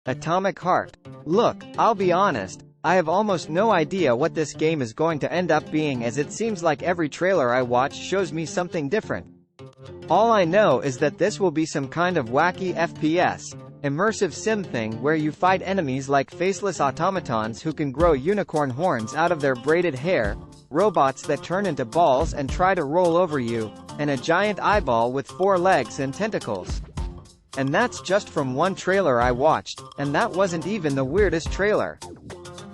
Atomic Heart. Look, I'll be honest, I have almost no idea what this game is going to end up being, as it seems like every trailer I watch shows me something different. All I know is that this will be some kind of wacky FPS, immersive sim thing where you fight enemies like faceless automatons who can grow unicorn horns out of their braided hair, robots that turn into balls and try to roll over you, and a giant eyeball with 4 legs and tentacles. And that's just from one trailer I watched, and that wasn't even the weirdest trailer.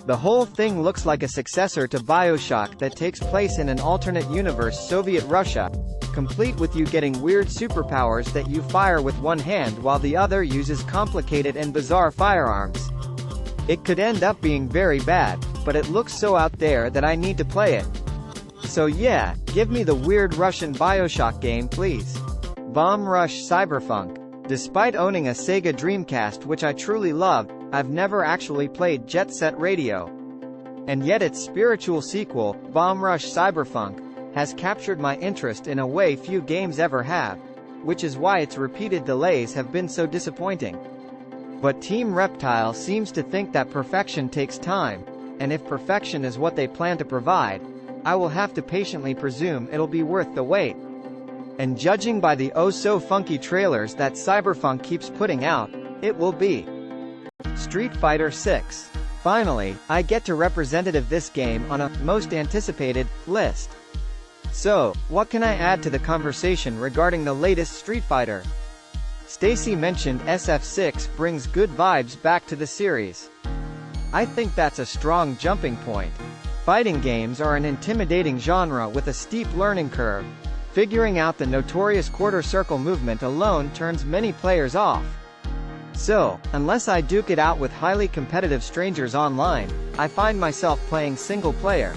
The whole thing looks like a successor to BioShock that takes place in an alternate universe Soviet Russia, complete with you getting weird superpowers that you fire with one hand while the other uses complicated and bizarre firearms. It could end up being very bad, but it looks so out there that I need to play it. So yeah, give me the weird Russian BioShock game please. Bomb Rush Cyberfunk. Despite owning a Sega Dreamcast which I truly loved, I've never actually played Jet Set Radio. And yet its spiritual sequel, Bomb Rush Cyberfunk, has captured my interest in a way few games ever have, which is why its repeated delays have been so disappointing. But Team Reptile seems to think that perfection takes time, and if perfection is what they plan to provide, I will have to patiently presume it'll be worth the wait. And judging by the oh-so-funky trailers that Cyberfunk keeps putting out, it will be. Street Fighter 6. Finally, I get to representative this game on a most anticipated list. So, what can I add to the conversation regarding the latest Street Fighter? Stacy mentioned SF6 brings good vibes back to the series. I think that's a strong jumping point. Fighting games are an intimidating genre with a steep learning curve. Figuring out the notorious quarter circle movement alone turns many players off. So, unless I duke it out with highly competitive strangers online, I find myself playing single player.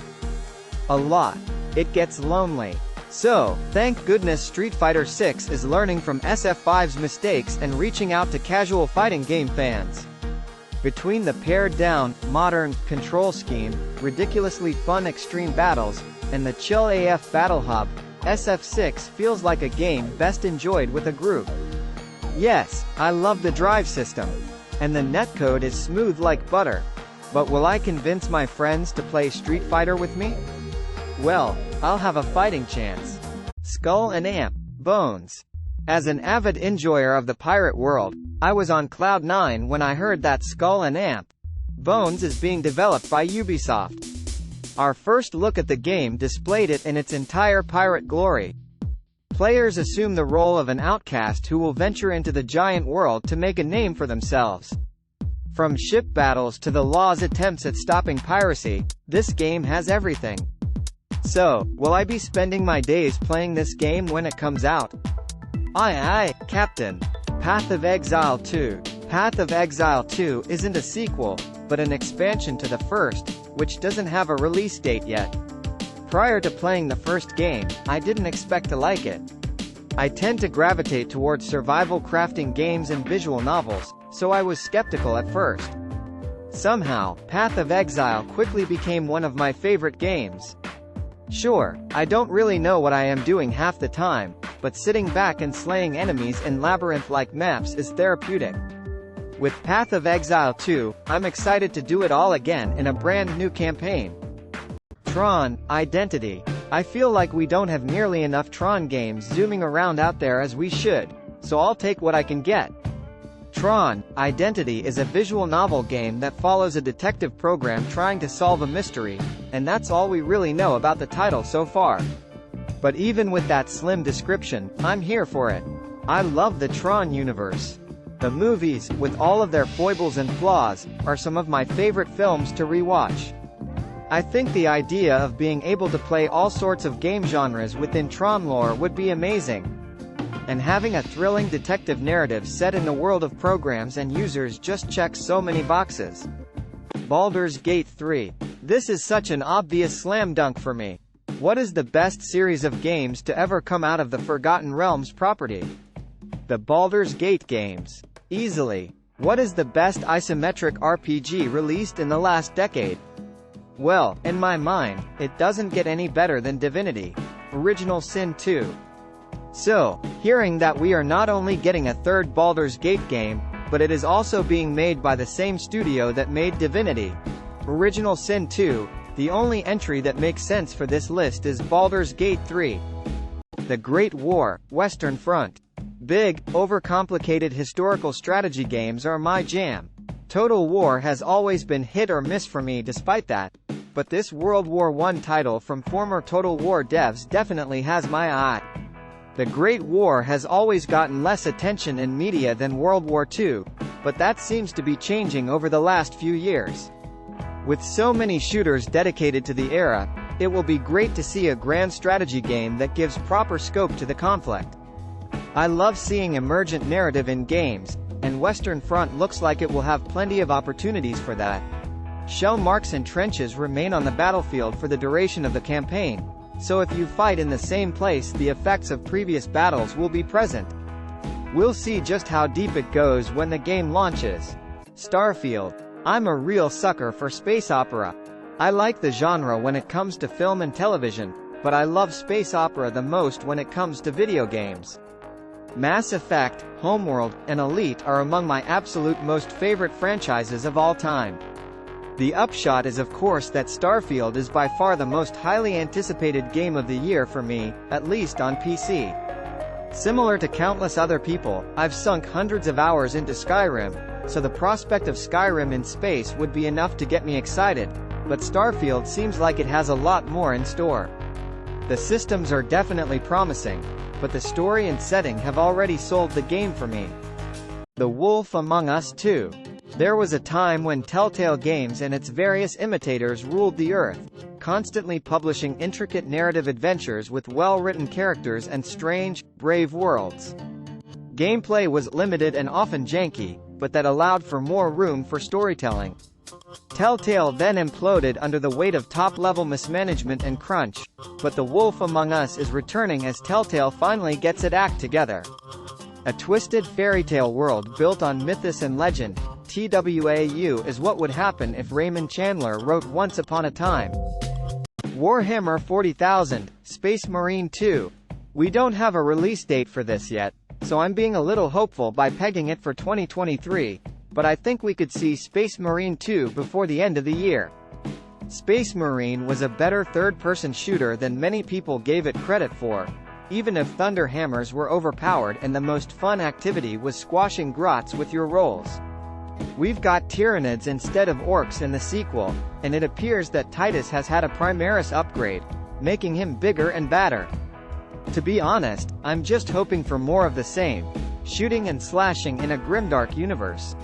A lot. It gets lonely. So, thank goodness Street Fighter 6 is learning from SF5's mistakes and reaching out to casual fighting game fans. Between the pared-down, modern, control scheme, ridiculously fun extreme battles, and the chill AF battle hub, SF6 feels like a game best enjoyed with a group. Yes, I love the drive system. And the netcode is smooth like butter. But will I convince my friends to play Street Fighter with me? Well, I'll have a fighting chance. Skull and Amp. Bones. As an avid enjoyer of the pirate world, I was on cloud 9 when I heard that Skull and Amp. Bones is being developed by Ubisoft. Our first look at the game displayed it in its entire pirate glory. Players assume the role of an outcast who will venture into the giant world to make a name for themselves. From ship battles to the law's attempts at stopping piracy, this game has everything. So, will I be spending my days playing this game when it comes out? Aye aye, Captain. Path of Exile 2. Path of Exile 2 isn't a sequel, but an expansion to the first, which doesn't have a release date yet. Prior to playing the first game, I didn't expect to like it. I tend to gravitate towards survival crafting games and visual novels, so I was skeptical at first. Somehow, Path of Exile quickly became one of my favorite games. Sure, I don't really know what I am doing half the time, but sitting back and slaying enemies in labyrinth-like maps is therapeutic. With Path of Exile 2, I'm excited to do it all again in a brand new campaign. Tron Identity. I feel like we don't have nearly enough Tron games zooming around out there as we should, so I'll take what I can get. Tron Identity is a visual novel game that follows a detective program trying to solve a mystery, and that's all we really know about the title so far. But even with that slim description, I'm here for it. I love the Tron universe. The movies, with all of their foibles and flaws, are some of my favorite films to rewatch. I think the idea of being able to play all sorts of game genres within Tron lore would be amazing. And having a thrilling detective narrative set in the world of programs and users just checks so many boxes. Baldur's Gate 3. This is such an obvious slam dunk for me. What is the best series of games to ever come out of the Forgotten Realms property? The Baldur's Gate games. Easily. What is the best isometric RPG released in the last decade? Well, in my mind, it doesn't get any better than Divinity: Original Sin 2. So, hearing that we are not only getting a third Baldur's Gate game, but it is also being made by the same studio that made Divinity Original Sin 2. The only entry that makes sense for this list is Baldur's Gate 3. The Great War, Western Front. Big, overcomplicated historical strategy games are my jam. Total War has always been hit or miss for me despite that, but this World War I title from former Total War devs definitely has my eye. The Great War has always gotten less attention in media than World War II, but that seems to be changing over the last few years. With so many shooters dedicated to the era, it will be great to see a grand strategy game that gives proper scope to the conflict. I love seeing emergent narrative in games, and Western Front looks like it will have plenty of opportunities for that. Shell marks and trenches remain on the battlefield for the duration of the campaign, so if you fight in the same place the effects of previous battles will be present. We'll see just how deep it goes when the game launches. Starfield. I'm a real sucker for space opera. I like the genre when it comes to film and television, but I love space opera the most when it comes to video games. Mass Effect, Homeworld, and Elite are among my absolute most favorite franchises of all time. The upshot is of course that Starfield is by far the most highly anticipated game of the year for me, at least on PC. Similar to countless other people, I've sunk hundreds of hours into Skyrim, so the prospect of Skyrim in space would be enough to get me excited, but Starfield seems like it has a lot more in store. The systems are definitely promising, but the story and setting have already sold the game for me. The Wolf Among Us 2. There was a time when Telltale Games and its various imitators ruled the earth, constantly publishing intricate narrative adventures with well-written characters and strange, brave worlds. Gameplay was limited and often janky, but that allowed for more room for storytelling. Telltale then imploded under the weight of top-level mismanagement and crunch, but The Wolf Among Us is returning as Telltale finally gets its act together. A twisted fairy tale world built on mythos and legend, TWAU is what would happen if Raymond Chandler wrote Once Upon a Time. Warhammer 40,000, Space Marine 2. We don't have a release date for this yet, so I'm being a little hopeful by pegging it for 2023, but I think we could see Space Marine 2 before the end of the year. Space Marine was a better third-person shooter than many people gave it credit for, even if thunder hammers were overpowered and the most fun activity was squashing grots with your rolls. We've got Tyranids instead of orcs in the sequel, and it appears that Titus has had a Primaris upgrade, making him bigger and badder. To be honest, I'm just hoping for more of the same, shooting and slashing in a grimdark universe.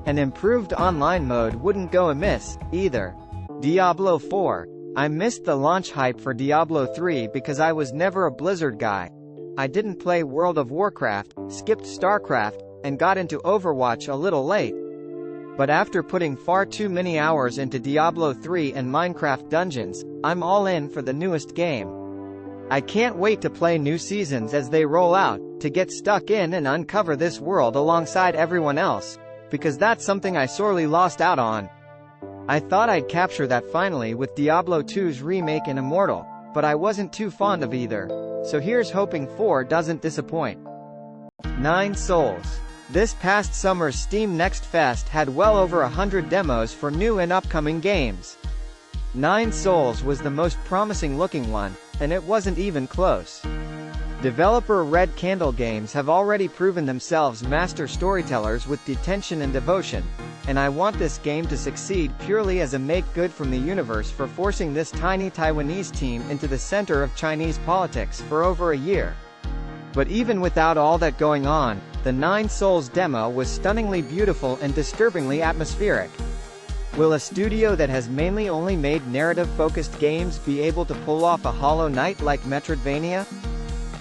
An improved online mode wouldn't go amiss, either. Diablo 4. I missed the launch hype for Diablo 3 because I was never a Blizzard guy. I didn't play World of Warcraft, skipped StarCraft, and got into Overwatch a little late. But after putting far too many hours into Diablo 3 and Minecraft Dungeons, I'm all in for the newest game. I can't wait to play new seasons as they roll out, to get stuck in and uncover this world alongside everyone else, because that's something I sorely lost out on. I thought I'd capture that finally with Diablo 2's remake in Immortal, but I wasn't too fond of either, so here's hoping 4 doesn't disappoint. 9 Souls. This past summer's Steam Next Fest had well over 100 demos for new and upcoming games. 9 Souls was the most promising looking one, and it wasn't even close. Developer Red Candle Games have already proven themselves master storytellers with detention and devotion, and I want this game to succeed purely as a make-good from the universe for forcing this tiny Taiwanese team into the center of Chinese politics for over a year. But even without all that going on, the 9 Souls demo was stunningly beautiful and disturbingly atmospheric. Will a studio that has mainly only made narrative-focused games be able to pull off a Hollow Knight like Metroidvania?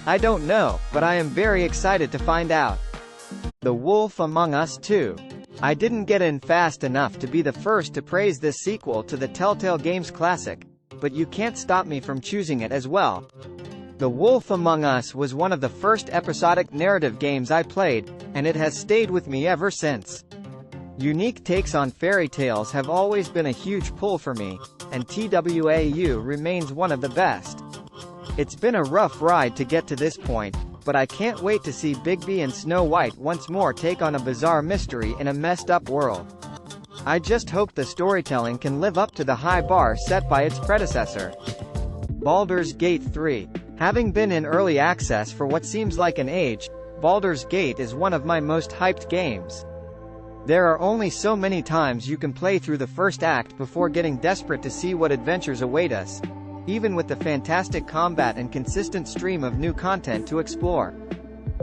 I don't know, but I am very excited to find out. The Wolf Among Us 2. I didn't get in fast enough to be the first to praise this sequel to the Telltale Games classic, but you can't stop me from choosing it as well. The Wolf Among Us was one of the first episodic narrative games I played, and it has stayed with me ever since. Unique takes on fairy tales have always been a huge pull for me, and TWAU remains one of the best. It's been a rough ride to get to this point, but I can't wait to see Bigby and Snow White once more take on a bizarre mystery in a messed up world. I just hope the storytelling can live up to the high bar set by its predecessor. Baldur's Gate 3. Having been in early access for what seems like an age, Baldur's Gate is one of my most hyped games. There are only so many times you can play through the first act before getting desperate to see what adventures await us, even with the fantastic combat and consistent stream of new content to explore.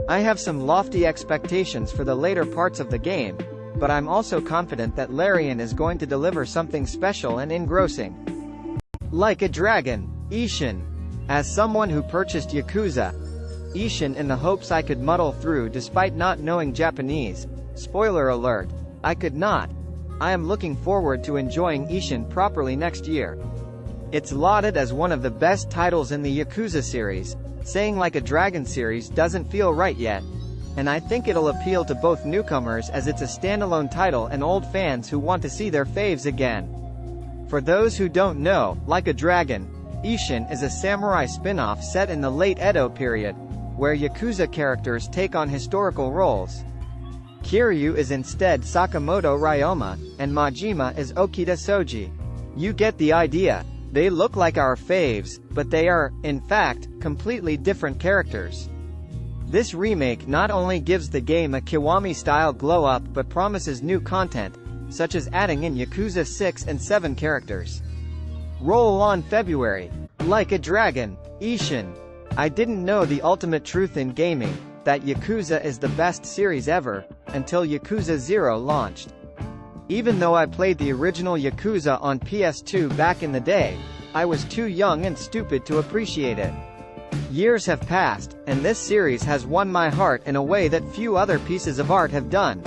I have some lofty expectations for the later parts of the game, but I'm also confident that Larian is going to deliver something special and engrossing. Like a Dragon, Ishin. As someone who purchased Yakuza Ishin in the hopes I could muddle through despite not knowing Japanese, spoiler alert, I could not. I am looking forward to enjoying Ishin properly next year. It's lauded as one of the best titles in the Yakuza series, saying Like a Dragon series doesn't feel right yet, and I think it'll appeal to both newcomers as it's a standalone title and old fans who want to see their faves again. For those who don't know, Like a Dragon, Ishin is a samurai spin-off set in the late Edo period, where Yakuza characters take on historical roles. Kiryu is instead Sakamoto Ryoma, and Majima is Okita Soji. You get the idea. They look like our faves, but they are, in fact, completely different characters. This remake not only gives the game a Kiwami-style glow-up but promises new content, such as adding in Yakuza 6 and 7 characters. Roll on February. Like a Dragon, Ishin. I didn't know the ultimate truth in gaming, that Yakuza is the best series ever, until Yakuza 0 launched. Even though I played the original Yakuza on PS2 back in the day, I was too young and stupid to appreciate it. Years have passed, and this series has won my heart in a way that few other pieces of art have done.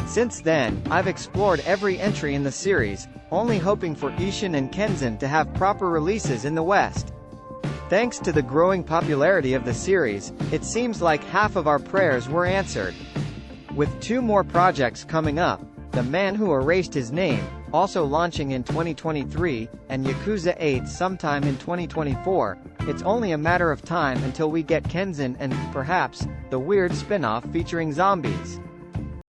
Since then, I've explored every entry in the series, only hoping for Ishin and Kenzan to have proper releases in the West. Thanks to the growing popularity of the series, it seems like half of our prayers were answered. With 2 more projects coming up, The Man Who Erased His Name, also launching in 2023, and Yakuza 8 sometime in 2024, it's only a matter of time until we get Kenzan and, perhaps, the weird spin-off featuring zombies.